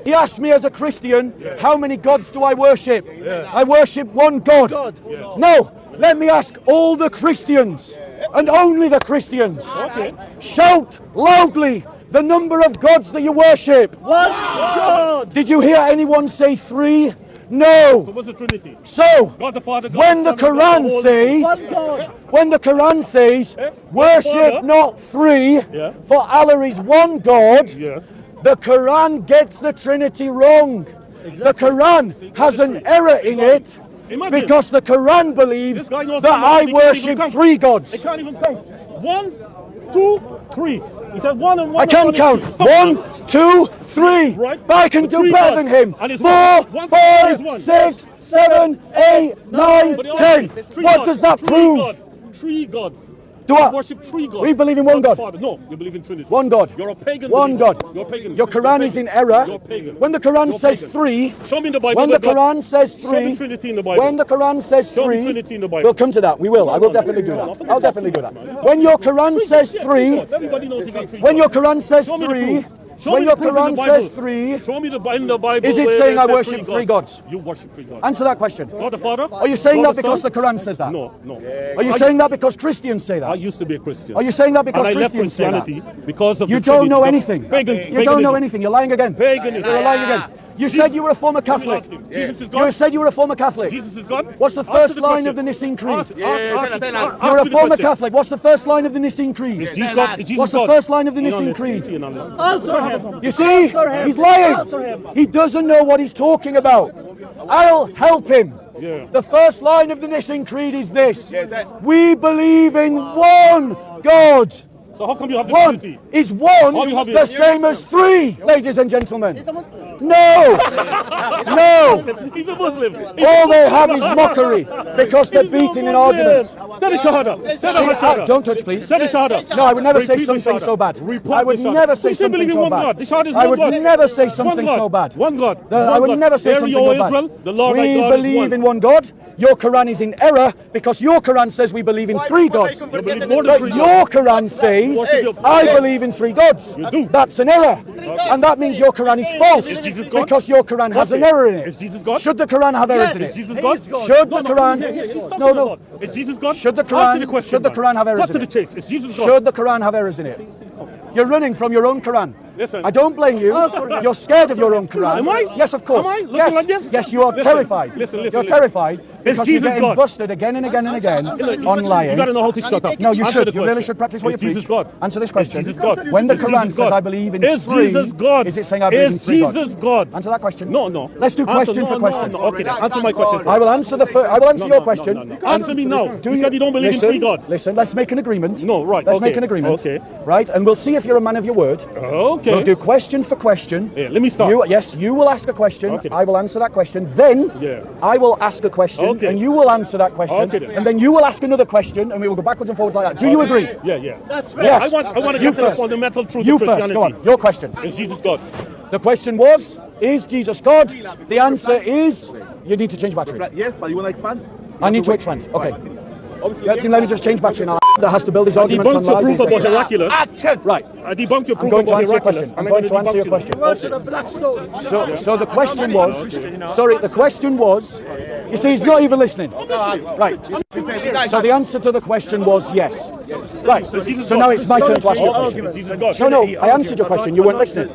He asked me as a Christian, how many gods do I worship? I worship one God. No, let me ask all the Christians, and only the Christians. Shout loudly the number of gods that you worship. One God. Did you hear anyone say 3? No. So what's the Trinity? So, God the Father, God when the the Son, Quran God says, when the Quran says, worship Father? not 3, Yeah. for Allah is one God, Yes. the Quran gets the Trinity wrong. The Quran has an error in it Imagine. because the Quran believes This guy knows that so much, I he can't even worship count. 3 I gods. can't even count. 1, 2, 3. He said 1 and 1. I and can 1 count. and 2. 1, 2, 3. Right. But I can But do 3 better gods. than him. And it's 4, one. 5, 6, 7, 8, 9, But they all 10. say 3 What gods. does that 3 prove? Gods. 3 gods. Do We I? worship 3 gods. We believe in one the God. Father. No, we believe in Trinity. One God. You're a pagan. One believer. God. You're a pagan. Your You're Quran pagan. is in error. You're pagan. When the Quran You're says pagan. 3, Show me in the Bible. when the that God- Quran says Show me 3, Trinity in the Bible. when the Quran says Show me 3, Trinity in the Bible. we'll come to that. We will. I will definitely do that. I'll definitely do that. When your Quran says 3, Everybody knows you got 3 when your gods. Quran says Show me the 3, proof. Show when me your the proof in Quran the Bible. says 3, Show me in the Bible. is it where saying they I said worship 3 gods? You worship 3 gods. Answer that question. God the Father? Are you saying God that because Son? the Quran says that? No, no. Are you saying that because Christians say I that? used to be a Christian. Are you saying that because and I left Christians say that? Christianity because of You the don't Trinity. know anything. You don't know anything. You're lying again. Paganism. You're lying again. You said you were a former Let me Catholic. ask him. Jesus is You God? said you were a former Catholic. Jesus is God? What's the Answer first the line question. of the Nicene Creed? Ask You're a me the former question. Catholic. What's the first line of the Nicene Creed? Is Jesus God? Is Jesus What's the God? first line of the You Nicene know, Creed? you know, Answer him. You see, he's lying. He doesn't know what he's talking about. I'll help him. Yeah. The first line of the Nicene Creed is this: we believe in one God. So how come you have the One Trinity? is one How you have the it? same as 3, ladies and gentlemen. No, no. He's a Muslim. All they have is mockery because they're beating in arguments. Say the Shahada. Say the Shahada. Don't touch, please. Say the Shahada. No, I would never say Repeat the something Shahada. so bad. Repeat I would the Shahada. never say We still something believe in so one bad. God. The Shahada is I one would God. never say One something God. so bad. One God. I would never say Hear something you, so bad. Israel. The Lord thy We God is believe one. in one God. Your Quran is in error because your Quran says we believe in 3 gods. You believe more than But 3 gods. your Quran says I believe in 3 gods. You do. That's an error. And that means your Quran is false Is Jesus God? because your Quran has an Okay. error in it. Is Jesus God? Should the Quran have errors in Is it? Jesus God? Should the Quran? No, no. Is Jesus God? Should the Answer the Quran? question, Should the man. Quran have errors Cut in to the it? chase. Is Jesus God? Should the Quran have errors in it? You're running from your own Quran. Listen. I don't blame you. You're scared of your own Quran. Am I? Yes, of course. Am I? Looking Yes, like this? yes, you are Listen, terrified. listen, You're listen. terrified because you're Jesus getting God? busted again and again and again on lying. You gotta know how to shut up. No, you Answer should. the You really question. should practice what you Is preach. Jesus God? Answer this question. Is Jesus God? When the Is Quran Jesus says God? I believe in Is 3, Jesus God? is it saying I believe in Is 3 gods? Jesus God? Answer that question. No, no. Let's do question for no, question. No, no. Okay, then. Answer my question first. I will answer I will answer No, your no, question. no, no, no. Answer me now. You said you don't believe in listen, 3 gods. Listen, let's make an agreement. No, right, Let's okay, make an agreement. okay. Right, and we'll see if you're a man of your word. Okay. We'll do question for question. Yeah, let me start. Yes, you will ask a question. Okay. I will answer that question. Then Yeah. I will ask a question, Okay. and you will answer that question. Okay, then. And then you will ask another question, and we will go backwards and forwards like that. Do you agree? Yeah, yeah. That's fair. Yes. I want to You get to the first. fundamental truth You of first. Christianity. Go on. Your question. Is Jesus God? The question was, is Jesus God? The answer is, you need to change battery. Yes, but you want to expand? I need to expand. Okay. Let me just change battery now. That has to build his I arguments on debunked your lies. proof He's about just- miraculous. Right. I debunked your I'm proof going to about answer your miraculous. question. I'm and going I'm to answer your debunk you question. now. The black stone. So the question was, sorry, the question was, you see, he's not even listening. Right. So the answer to the question was yes. Right. So now it's my turn to ask you a question. Is Jesus God? No, I answered your question. You weren't listening.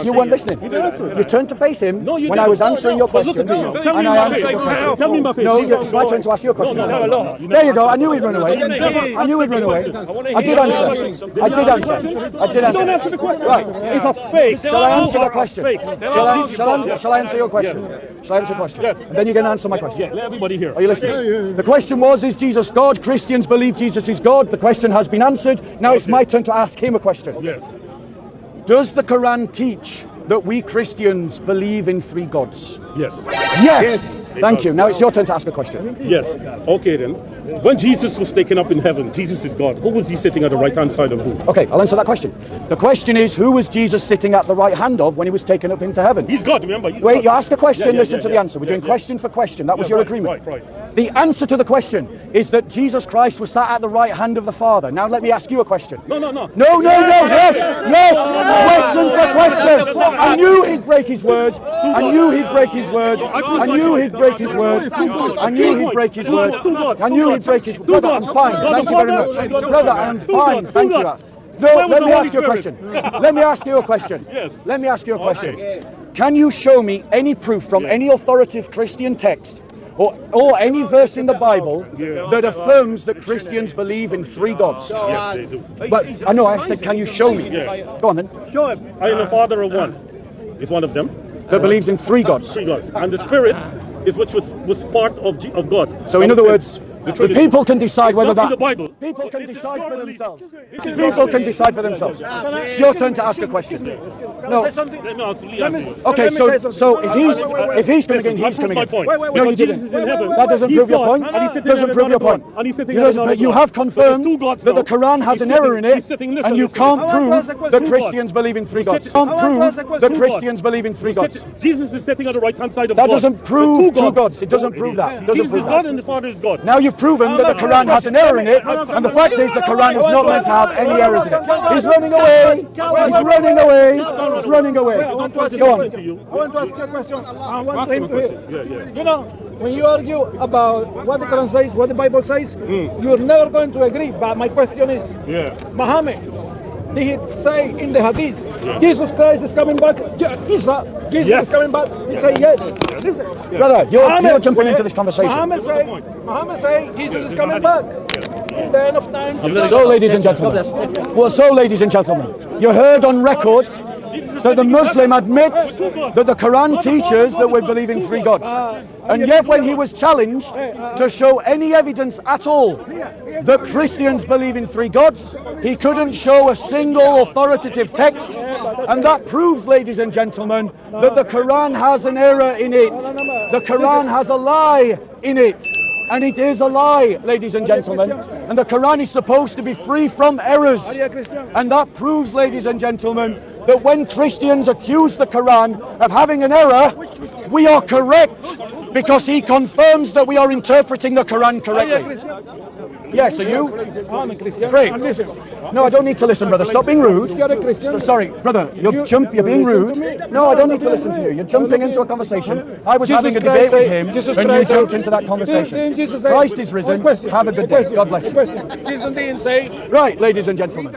You weren't listening. You turned to face him No, you when I was didn't. answering your But look question, at me. Tell me and in I my answered face. your question. Tell me in my face. No, Jesus it's my turn to ask you a question. No. There you go. I knew he'd run away. I knew he'd run away. I did answer. I did answer. I did Don't answer answer. the question. Right. It's a fake. Shall I answer the question? Fake. Shall I answer your question? Shall I answer your question? Yes. And then you can answer my question. Yeah, let everybody hear. Are you listening? The question was, is Jesus God? Christians believe Jesus is God. The question has been answered. Now it's my turn to ask him a question. Yes. Does the Quran teach that we Christians believe in 3 gods? Yes. Yes. Thank you. Now it's your turn to ask a question. Yes. Okay then. When Jesus was taken up in heaven, Jesus is God. Who was he sitting at the right-hand side of who? Okay, I'll answer that question. The question is, who was Jesus sitting at the right hand of when he was taken up into heaven? He's God, remember? He's Wait, God. you ask a question, Yeah, listen to the answer. We're doing question for question. That was your right, agreement. right. The answer to the question is that Jesus Christ was sat at the right hand of the Father. Now let me ask you a question. No. Yes. Question for question. I knew he'd break his word. I knew he'd break his word. I knew he'd break his word. I knew he'd break his word. I knew he'd break his word. Brother, I'm fine. Thank you very much. Brother, I'm fine. Thank you. No, let me ask you a question. Let me ask you a question. Yes. Let me ask you a question. Can you show me any proof from any authoritative Christian text or any verse in the Bible that affirms that Christians believe in three gods? Yes, they do. But I know I said, can you show me? Go on then. Show him. I am the Father of one. Is one of them. That believes in three gods. Three gods. And the Spirit is which was part of God. So in other words, people can decide whether not in that. the Bible. People can This is decide your for belief. themselves. This is People can decide for themselves. It's your turn to ask a question. No. Let me answer you. Okay, so if he's coming in, he's coming in. No, you didn't. That doesn't prove your point. Doesn't prove your point. But you have confirmed that the Quran has an error in it, and you can't prove that Christians believe in three gods. Can't prove that Christians believe in three gods. Jesus is sitting on the right-hand side of God. That doesn't prove two gods. It doesn't prove that. Jesus is God and the Father is God. Now you've proven that the Quran has an error in it, and the fact is the Quran is not meant to have any errors in it. He's running away. He's running away. He's running away. I want to ask Go on. you a question. I want him to hear. You know, when you argue about what the Quran says, what the Bible says, you're never going to agree. But my question is, Muhammad, did he say in the Hadith, Jesus Christ is coming back? Jesus is coming back. He said yes. Listen, Brother, you're jumping into this conversation. Muhammad say Jesus is coming back. In the end of time. So, ladies and gentlemen, you heard on record that the Muslim admits that the Quran teaches that we believe in three gods. And yet when he was challenged to show any evidence at all that Christians believe in three gods, he couldn't show a single authoritative text. And that proves, ladies and gentlemen, that the Quran has an error in it. The Quran has a lie in it. And it is a lie, ladies and gentlemen. And the Quran is supposed to be free from errors. And that proves, ladies and gentlemen, that when Christians accuse the Quran of having an error, we are correct because he confirms that we are interpreting the Quran correctly. Yes, are you? I'm a Christian. Great. I'm listening. No, I don't need to listen, brother. Stop being rude. You're a Christian. Sorry, brother. You're being rude. No, I don't need to listen to you. You're jumping into a conversation. I was having a debate with him, and you jumped into that conversation. Christ is risen. Have a good day. God bless you. Jesus didn't say. Right, ladies and gentlemen.